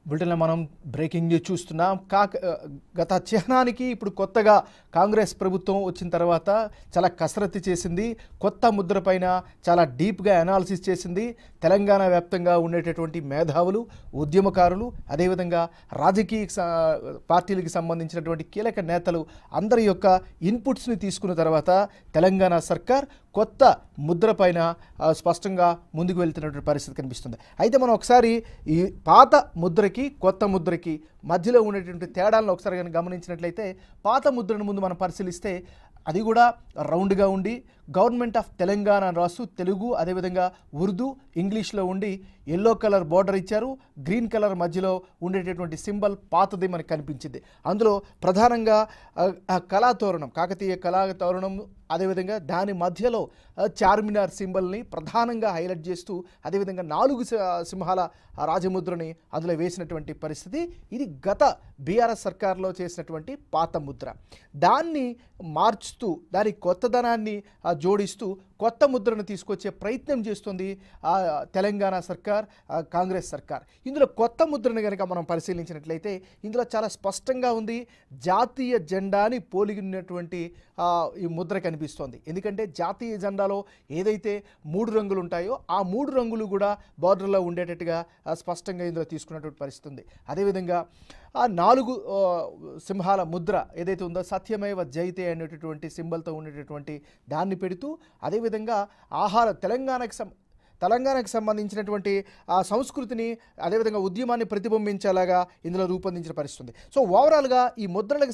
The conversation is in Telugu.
బులెటిన్లో మనం బ్రేకింగ్ న్యూస్ చూస్తున్నాం. గత చిహ్నానికి ఇప్పుడు కొత్తగా కాంగ్రెస్ ప్రభుత్వం వచ్చిన తర్వాత చాలా కసరత్తు చేసింది. కొత్త ముద్ర పైన చాలా డీప్గా అనాలిసిస్ చేసింది. తెలంగాణ వ్యాప్తంగా ఉండేటటువంటి మేధావులు, ఉద్యమకారులు, అదేవిధంగా రాజకీయ పార్టీలకు సంబంధించినటువంటి కీలక నేతలు అందరి యొక్క ఇన్పుట్స్ని తీసుకున్న తర్వాత తెలంగాణ సర్కార్ కొత్త ముద్ర పైన స్పష్టంగా ముందుకు వెళ్తున్నటువంటి పరిస్థితి కనిపిస్తుంది. అయితే మనం ఒకసారి ఈ పాత ముద్రకి కొత్త ముద్రకి మధ్యలో ఉండేటువంటి తేడాలను ఒకసారి కనుక గమనించినట్లయితే, పాత ముద్రను ముందు మనం పరిశీలిస్తే అది కూడా రౌండ్గా ఉండి గవర్నమెంట్ ఆఫ్ తెలంగాణ అని రాస్తూ తెలుగు, అదేవిధంగా ఉర్దూ, ఇంగ్లీష్లో ఉండి ఎల్లో కలర్ బార్డర్ ఇచ్చారు. గ్రీన్ కలర్ మధ్యలో ఉండేటటువంటి సింబల్ పాతది మనకు కనిపించింది. అందులో ప్రధానంగా కళాతోరణం, కాకతీయ కళాతోరణం, అదేవిధంగా దాని మధ్యలో చార్మినార్ సింబల్ని ప్రధానంగా హైలైట్ చేస్తూ, అదేవిధంగా 4 సింహాల రాజముద్రని అందులో వేసినటువంటి పరిస్థితి. ఇది గత బీఆర్ఎస్ సర్కార్లో చేసినటువంటి పాత ముద్ర. దాన్ని మార్చుతూ దాని కొత్తదనాన్ని జోడిస్తూ కొత్త ముద్రను తీసుకొచ్చే ప్రయత్నం చేస్తుంది తెలంగాణ సర్కార్, కాంగ్రెస్ సర్కార్. ఇందులో కొత్త ముద్రను కనుక మనం పరిశీలించినట్లయితే ఇందులో చాలా స్పష్టంగా ఉంది, జాతీయ జెండాని పోలిగినటువంటి ఈ ముద్ర కనిపిస్తోంది. ఎందుకంటే జాతీయ జెండాలో ఏదైతే 3 రంగులు ఉంటాయో ఆ 3 రంగులు కూడా బార్డర్లో ఉండేటట్టుగా స్పష్టంగా ఇందులో తీసుకున్నటువంటి పరిస్థితి ఉంది. అదేవిధంగా ఆ 4 సింహాల ముద్ర ఏదైతే ఉందో సత్యమేవ జయతే అనేటటువంటి సింబల్తో ఉండేటటువంటి దాన్ని పెడుతూ, అదేవిధంగా తెలంగాణకు సంబంధించినటువంటి ఆ సంస్కృతిని, అదేవిధంగా ఉద్యమాన్ని ప్రతిబింబించేలాగా ఇందులో రూపొందించిన పరిస్థితి ఉంది. సో ఓవరాల్గా ఈ ముద్రలకు